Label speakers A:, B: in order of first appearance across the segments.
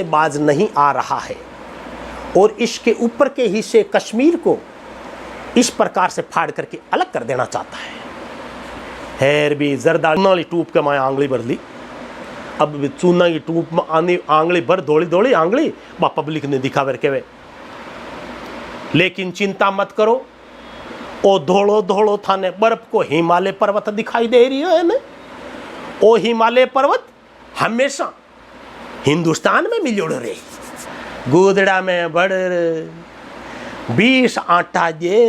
A: बाज नहीं आ रहा है और इसके ऊपर के हिस्से कश्मीर को इस प्रकार से फाड़ करके अलग कर देना चाहता है। हैर भी जरदाली टूप के माया आंगली भर ली, अब भी चूना की टूप में आने आंगली भर दौड़ी दौड़ी आंगली बा पब्लिक ने दिखावे के वे। लेकिन चिंता मत करो, ओ धोड़ो धोड़ो थाने बर्फ को हिमालय पर्वत दिखाई दे रही है ना, ओ हिमालय पर्वत हमेशा हिंदुस्तान में मिलोड़ रहे। गुदड़ा में बड़ 20 आटा जे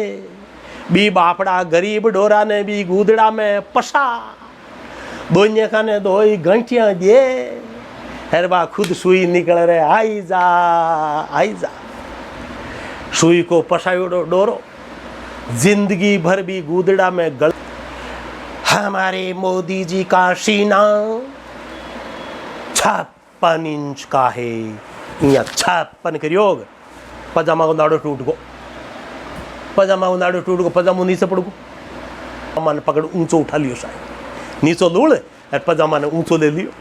A: बी बापड़ा गरीब डोरा ने भी गुदड़ा में पसा दोने खाने दो घंटियां जे हर बा खुद सुई निकल रहे। आई जा सुई को पसायो डोरो जिंदगी भर भी गुदड़ा में गल। हमारे मोदी जी का सीना 56 इंच का है, यहाँ 56 करियोग पजामा को नाड़ो टूट गो, पजामा को नाड़ो टूट गो, पजामो नीचे पड़ गो, मन पकड़ ऊंचो उठा लियो शायद नीचो लूड़ और पजामा ने ऊंचो ले लियो,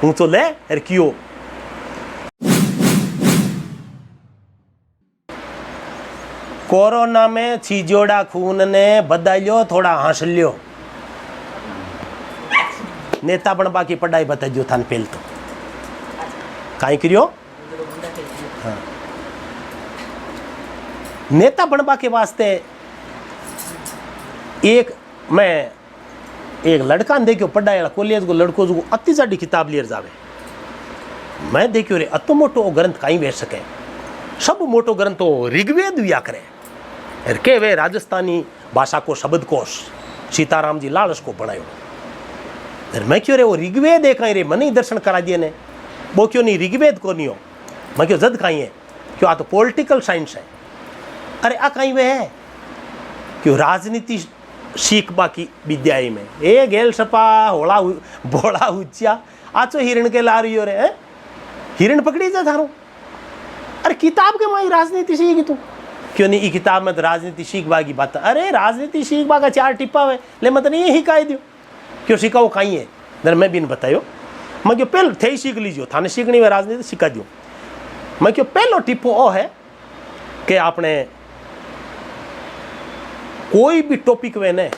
A: ऊंचो ले और कियो। कोरोना में छिजोड़ा खून ने बदलियो थोड़ा हंस लियो, नेता बन बाकी पढ़ाई बताइयो थान पेल तो काई करियो। हाँ। नेता बनवा के वास्ते मैं एक लड़का देखियो पढ़ाई कॉलेज को लड़को जो अति जाडी किताब लियर जावे, मैं देखियो रे अतो मोटो ग्रंथ कहीं वेच सके, सब मोटो ग्रंथ तो ऋग्वेद दिया करे के वे राजस्थानी भाषा को शब्दकोश सीताराम जी लालस को बनायो। मैं क्यों रे वो ऋग्वेद एक रे मनी दर्शन करा दिए ने, वो क्यों नहीं ऋग्वेद को नहीं हो, मैं क्यों जद कहीं है क्यों आ तो पॉलिटिकल साइंस है। अरे आ कहीं वे है क्यों राजनीति सीख बाकी विद्याई में ए गेल सपा होड़ा बोड़ा उच्चा आचो हिरण के ला रही हो रे हिरण पकड़ी जा थारो। अरे किताब के माई राजनीति सीखी तू क्यों नहीं, किताब में तो राजनीति सीख बागी बात। अरे राजनीति सीख बागा 4 टिप्पा है ले मत नहीं यही कह दियो क्यों सीखा वो कहीं है दर मैं भी बतायो। मैं क्यों पहले थे ही सीख लीजिए थाने सीखनी में राजनीति सिखा दियो। मैं क्यों पहलो टिप्पो ओ है कि आपने कोई भी टॉपिक वे ने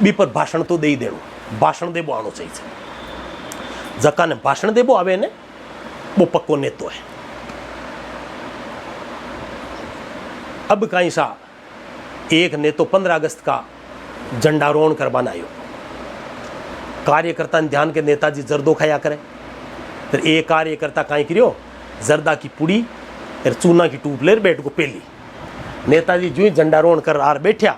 A: बी पर भाषण तो दे ही देनो, भाषण देबो आनो चाहिए। जका ने भाषण देबो आवे ने वो पक्को नेतो है। अब कहीं सा एक नेतो 15 अगस्त का झंडारोहण करवाना आयो, कार्यकर्ता ने ध्यान के नेताजी जर्दो खाया करे, फिर एक कार्यकर्ता कहीं करियो जर्दा की पुड़ी और चूना की टूप ले बैठ को पेली। नेताजी जो ही झंडारोहण कर आर बैठा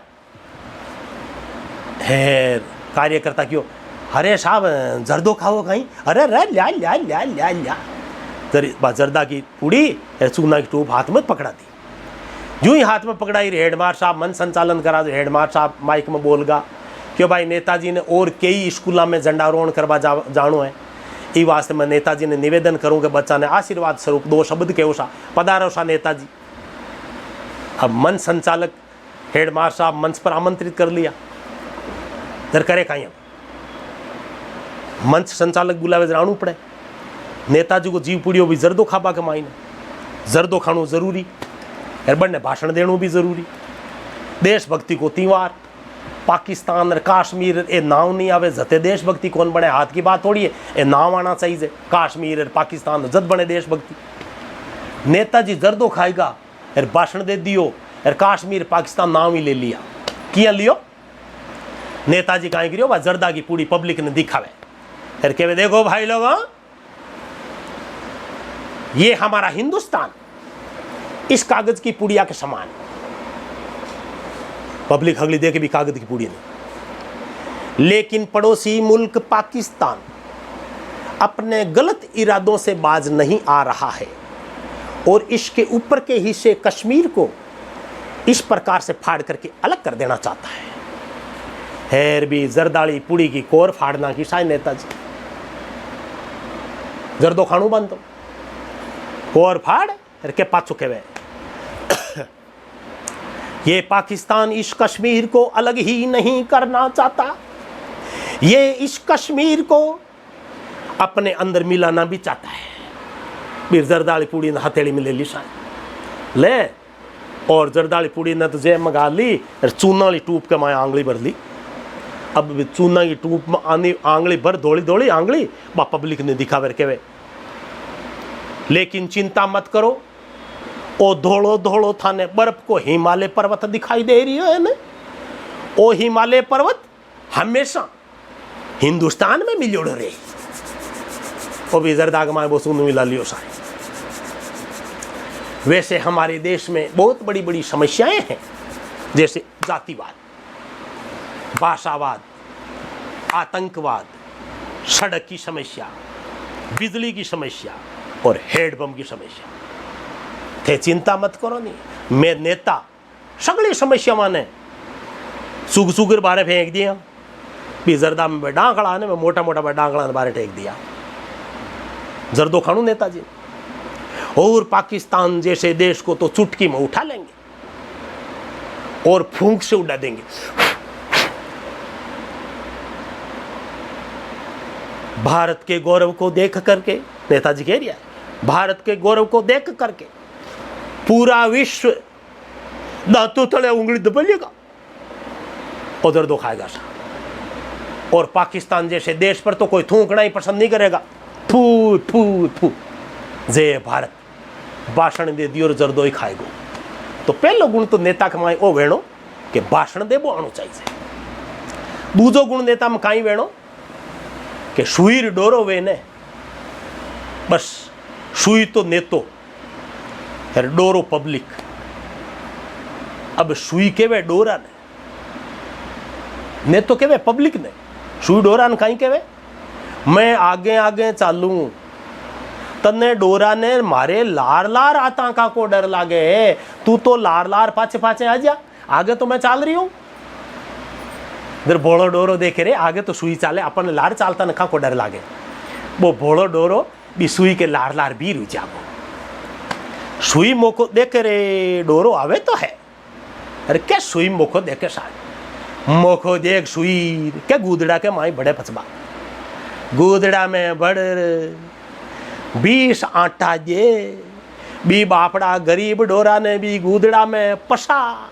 A: है कार्यकर्ता क्यों अरे साहब जर्दो खाओ कहीं, अरे रे ल्या ल्या ल्या ल्या ल्या जर्दा की पुड़ी और चूना की टूप हाथ में पकड़ा दी। जो ही हाथ में पकड़ाई हेडमास्टर साहब मन संचालन करा दो, हेडमास्टर साहब माइक में बोल गा क्यों भाई नेताजी ने और कई स्कूलों में झंडारोहण करवा जानो है। ई वास्ते मैं नेताजी ने निवेदन करूँ कि बच्चा ने आशीर्वाद स्वरूप 2 शब्द कहो सा पधारो सा नेताजी। अब मंच संचालक हेडमास्टर साहब मंच पर आमंत्रित कर लिया, दर करे कहीं अब मंच संचालक बुलावे जाणू पड़े। नेताजी को जीव पुड़ियो भी जर्दो खाबा के मायने, जर्दो खाणो जरूरी और बन्ने भाषण देणो भी जरूरी। देशभक्ति को त्योहार पाकिस्तान और काश्मीर ए नाव नहीं आवे जते देशभक्ति कौन बने, हाथ की बात थोड़ी है ए नाव आना चाहिए। काश्मीर और पाकिस्तान जत बने देशभक्ति। नेताजी जर्दो खाएगा और भाषण दे दियो और काश्मीर पाकिस्तान नाम ही ले लिया। किया लियो नेताजी कहीं करियो बा जर्दा की पूरी पब्लिक ने दिखावे और कहे देखो भाई लोग ये हमारा हिंदुस्तान इस कागज की पुड़िया के समान। पब्लिक अगली देखे भी कागज की पुड़िया नहीं। लेकिन पड़ोसी मुल्क पाकिस्तान अपने गलत इरादों से बाज नहीं आ रहा है और इसके ऊपर के हिस्से कश्मीर को इस प्रकार से फाड़ करके अलग कर देना चाहता है। हैर भी जरदाली पुड़ी की कोर फाड़ना की शायद नेताजी जर्दो खाणू बंद तो कोर फाड़ के पाछो के वे ये पाकिस्तान इस कश्मीर को अलग ही नहीं करना चाहता, ये इस कश्मीर को अपने अंदर मिलाना भी चाहता है। भी जरदाली पूड़ी ने हथेली में ले ली शायद ले, और जरदाली पूड़ी ने तो जे मंगा ली और चूना वाली टूप के माया आंगली भर ली। अब भी चूना की टूप में आनी आंगली भर धोली धोली आंगली बा पब्लिक ने दिखावे के वे। लेकिन चिंता मत करो, ओ धोलो धोलो थाने बर्फ को हिमालय पर्वत दिखाई दे रही है ना, ओ हिमालय पर्वत हमेशा हिंदुस्तान में मिलोड़ रहे। वो भी जरदाग माए वो सुन मिला लियो सारे। वैसे हमारे देश में बहुत बड़ी बड़ी समस्याएं हैं, जैसे जातिवाद, भाषावाद, आतंकवाद, सड़क की समस्या, बिजली की समस्या और हेडपंप की समस्या। थे चिंता मत करो नहीं, मैं नेता सगली समस्या माने सुग सुगर बारे फेंक दिया, भी जरदा में डांगड़ा ने मैं मोटा मोटा डांगड़ा बारे फेंक दिया, जरदो खानू नेताजी। और पाकिस्तान जैसे देश को तो चुटकी में उठा लेंगे और फूंक से उड़ा देंगे। भारत के गौरव को देख करके, नेताजी कह रहा है, भारत के गौरव को देख करके पूरा विश्व दांतों तले उंगली दबेगा और दर्द खाएगा सा। और पाकिस्तान जैसे देश पर तो कोई थूकना ही पसंद नहीं करेगा। फू फू फू जय भारत भाषण दे दियो और जर्दो ही खाएगो। तो पहलो गुण तो नेता के माए ओ वेणो कि भाषण देवो आनो चाहिए। दूजो गुण नेता में कहीं वेणो कि सुईर डोरो वे ने, बस सुई तो नेतो फिर डोरो पब्लिक। अब सुई के वे डोरा ने तो के वे पब्लिक ने, सुई डोरा ने कहीं के वे मैं आगे आगे चालू तने डोरा ने मारे लार लार आतंका को डर लागे, तू तो लार लार पाछे पाछे आ जा, आगे तो मैं चाल रही हूं। इधर भोलो डोरो देखे रे, आगे तो सुई चाले, अपन लार चालता नखा को डर लागे। वो भोलो डोरो भी सुई के लार लार भी रुई जागो। सुई मोको देखे रे डोरो आवे तो है, अरे क्या सुई मोको देखे सारे, मोको देख सुई क्या गूदड़ा के माई बड़े पचबा, गूदड़ा में बड़ 20 आटा जे बी बापड़ा गरीब डोरा ने भी गूदड़ा में पसा,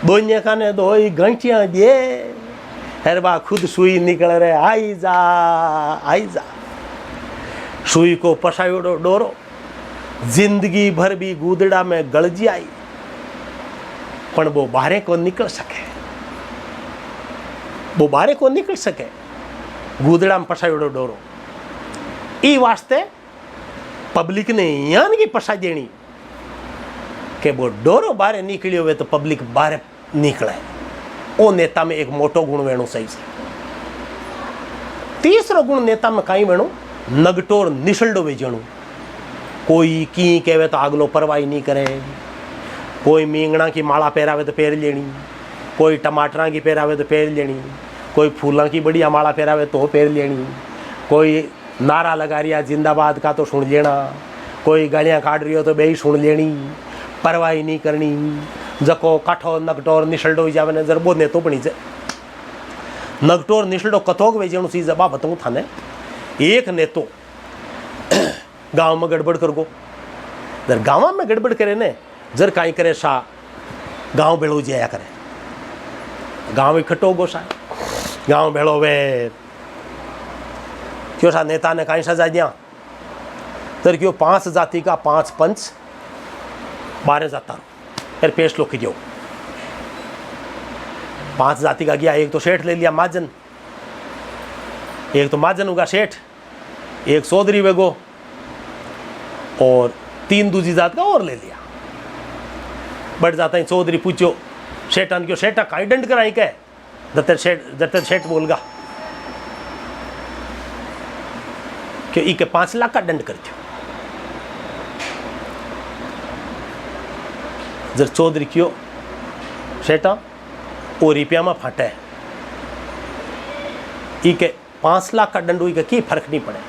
A: दोने खाने दो घंटियां दे, हर बा खुद सुई निकल रहे, आई जा आई जा। सुई को पसायो डोरो जिंदगी भर भी गूदड़ा में गलजी आई, पण वो बाहरे को निकल सके, वो बाहरे को निकल सके गूदड़ा में पसायो डोरो। ई वास्ते पब्लिक ने यान की पसा देनी कि वो डोरो बाहर निकलियो हुए तो पब्लिक बाहर निकले। ओ नेता में एक मोटो गुण वेणु सही से। तीसरो गुण नेता में कहीं वेणु नगटोर निसलडो वेजणु। कोई की कहवे तो आगलो परवाही नहीं करे, कोई मींगणा की माला पहरावे तो पहर लेनी, कोई टमाटरा की पहरावे तो पहर लेनी, कोई फूलों की बढ़िया माला पहरावे तो पहर लेनी, कोई नारा लगा रिया जिंदाबाद का तो सुन लेना, कोई गालियाँ काट रही हो तो बे सुन लेनी, परवाही नहीं करनी। जको काठो नगटोर निसलडो जावे ने जरबो ने तो बनी जे नगटोर निसलडो कथोक वेजणु सी जबा बताऊं थाने। एक ने तो गांव में गड़बड़ कर गो, जर गांव में गड़बड़ करे ने जर काई करे सा गांव भेड़ो जाया करे, गांव इकट्ठो गो सा गांव भेड़ो वे क्यों सा नेता ने कहीं सजा दिया, तर क्यों 5 जाति का 5 पंच 12 जाता फिर पेश लो खिजो। 5 जाति का गया, एक तो सेठ ले लिया महाजन, एक तो महाजन होगा सेठ, एक चौधरी वेगो और 3 दूसरी जात का और ले लिया। बढ़ जाता है चौधरी पूछो सेठन क्यों सेठा काई दंड कराई के, जतर सेठ बोलगा कि इके 5 लाख का दंड कर दियो। जर चौधरी क्यों सेठा वो रुपया में फटे, इके 5 लाख का दंड इके की फर्क नहीं पड़े,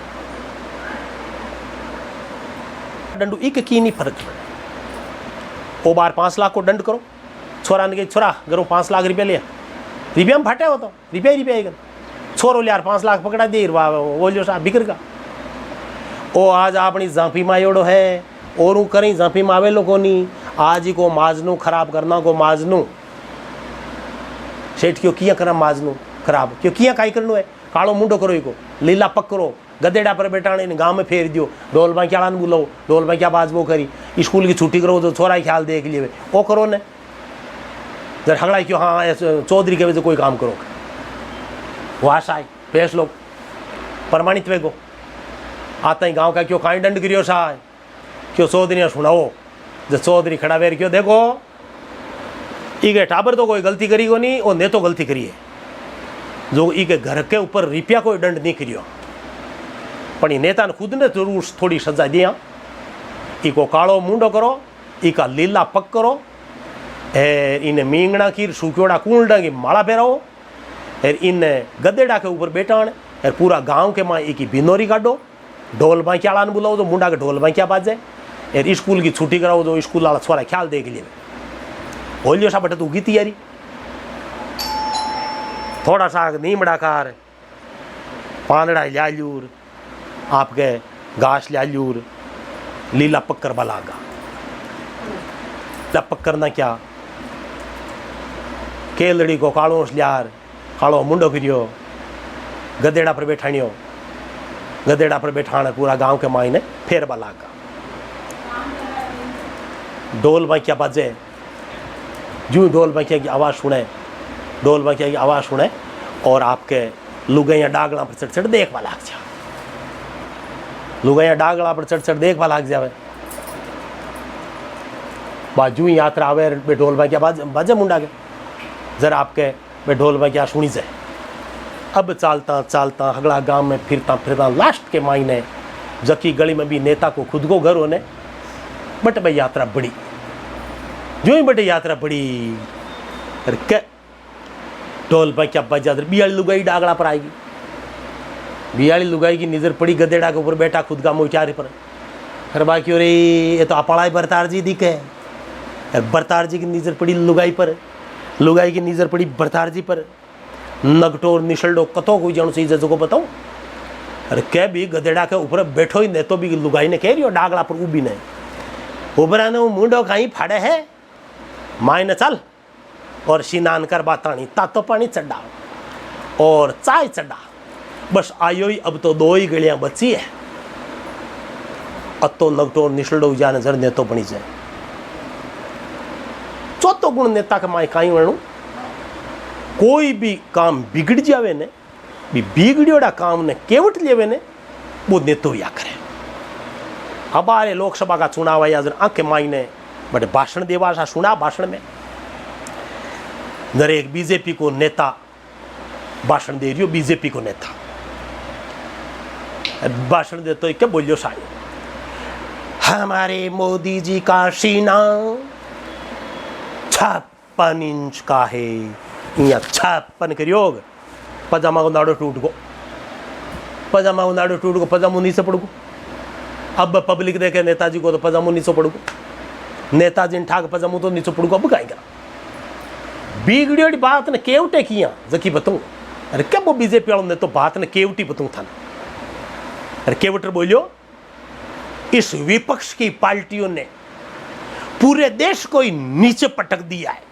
A: दंड इके की नहीं फर्क पड़े। वो बार 5 लाख को दंड करो, छोरा ने छोरा करो 5 लाख रुपया लिया, रुपया में फटे हो तो रुपया ही रुपया छोरो लिया 5 लाख पकड़ा दे वो जो सा बिखर का। ओ आज अपनी जांफी में एड़ो है और करी जांफी में आवेलो कोनी आज ही को माजनू खराब करना को माजनू सेठ क्यों किया करा माजनू खराब क्यों किया काई करनो है कालो मुंडो करो इको लीला पक करो गदेड़ा पर बैठाने ने गांव में फेर दियो ढोल में क्या बुलाओ ढोल में क्या बाजबो करी स्कूल की छुट्टी करो तो छोरा ख्याल देख लिए वो करो ने जर हगड़ा क्यों हाँ चौधरी के वजह कोई काम करो वो आशा है पेश लोग प्रमाणित वेगो आता ही गांव का क्यों काई दंड गिरियो सा क्यों चौधरी सुनाओ जो चौधरी खड़ा वेर क्यों देखो इके टाबर तो कोई गलती करी को नहीं और ने तो गलती करी है जो इके घर के ऊपर रुपया कोई दंड नहीं करियो पण ई नेता ने खुद ने जरूर थोड़ी सजा दिया इको कालो मुंडो करो इका लीला पक करो इने मींगणा की सूक्योड़ा कूलडा की माला पहराओ इन गदेड़ा के ऊपर बैठाण पूरा गांव के माँ एक बिनोरी काटो ढोल बांकियाला बुलाओ तो मुंडा के ढोल बांकिया बाजे स्कूल की छुट्टी कराओ तो स्कूल वाला छोरा ख्याल देख लिए बोलियो सा बटे तू की तैयारी थोड़ा सा नीमड़ा कार पानड़ा लियालूर आपके घास लियालूर लीला पक्कर बलागा लपक करना क्या केलड़ी को कालो लियार कालो मुंडो करियो गदेड़ा पर बैठाणियो गदेड़ा पर बैठाने पूरा गांव के मायने फेर बलागा ढोल बांकिया बाजे जूं ढोल बांकिया की आवाज़ सुने ढोल बांकिया की आवाज़ सुने और आपके लुगाइया डागला पर चढ़ चढ़ देखवा लाग जा लुगाइया डागला पर चढ़ चढ़ देखवा लाग जावे बाजू यात्रा आवे बे ढोल बांकिया बाजे मुंडा के जरा आपके बे ढोल बांकिया सुनी जाए अब चालता चालता अगला गांव में फिरता फिरता लास्ट के मायने जकी गली में भी नेता को खुद को घर होने बट भाई यात्रा बड़ी जो ही बटे यात्रा बड़ी अरे क्या ढोल पर क्या बजा बियाली लुगाई डागड़ा पर आएगी बियाली लुगाई की नजर पड़ी गदेड़ा के ऊपर बैठा खुद का मोचारे पर अरे बाकी अरे ये तो अपड़ा बरतार जी दिखे बरतार जी की नजर पड़ी लुगाई पर लुगाई की नजर पड़ी बरतार जी पर नगटोर निशलडो कतो कोई जानू सी जगह को बताऊं अरे क्या भी गदेड़ा के ऊपर बैठो ही नहीं तो भी लुगाई ने कह रही हो डागड़ा पर उबी ने उबरा ने मुंडो कहीं फाड़े है मायने चल और स्नान कर बातानी तातो पानी चढ़ा और चाय चढ़ा बस आयो ही अब तो 2 ही गलियां बची है अब तो नगटोर निशलडो जाने जर नेतो बनी जाए चौथो गुण नेता के माए कहीं वणु कोई भी काम बिगड़ जावे ने बिगड़ियोड़ा काम ने केवट लेवे ने वो नेतो या करे हमारे लोकसभा का चुनाव आया आंख मायने बड़े भाषण देवा सा सुना भाषण में जर एक बीजेपी को नेता भाषण दे रही हो बीजेपी को नेता भाषण दे तो क्या बोलियो साई हमारे मोदी जी का सीना 56 इंच का है यहाँ 56 करियो पजामा को नाड़ो टूट को पजामो नीचे पड़ को अब पब्लिक देखे नेताजी को तो पजामो नीचे पड़ को नेताजी ने ठाक पजामो तो नीचे पड़ को अब कहीं बिगड़ी बात ने केवटे किया जकी बताऊं अरे क्या वो बीजेपी वालों ने तो बात ने केवटी बताऊं था अरे केवटर बोलियो इस विपक्ष की पार्टियों ने पूरे देश को ही नीचे पटक दिया है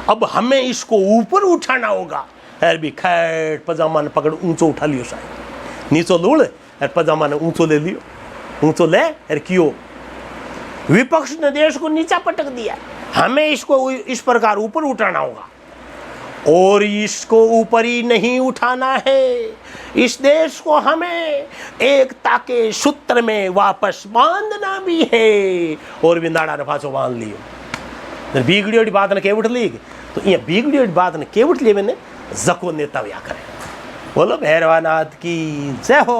A: अब हमें इसको ऊपर उठाना होगा अरे भी खैर पजामा ने पकड़ ऊंचो उठा लियो शायद नीचो लूड़ अरे पजामा ने ऊंचो ले लियो ऊंचो ले अरे क्यों विपक्ष ने देश को नीचा पटक दिया हमें इसको इस प्रकार ऊपर उठाना होगा और इसको ऊपर ही नहीं उठाना है इस देश को हमें एकता के सूत्र में वापस बांधना भी है और भी नाड़ा ने पाछो बांध लियो बिगड़ी बात ने केवट ली तो ये बिगड़ी बात ने केवट लिए मैंने जको नेता व्या करे बोलो भैरवानाथ की जय हो।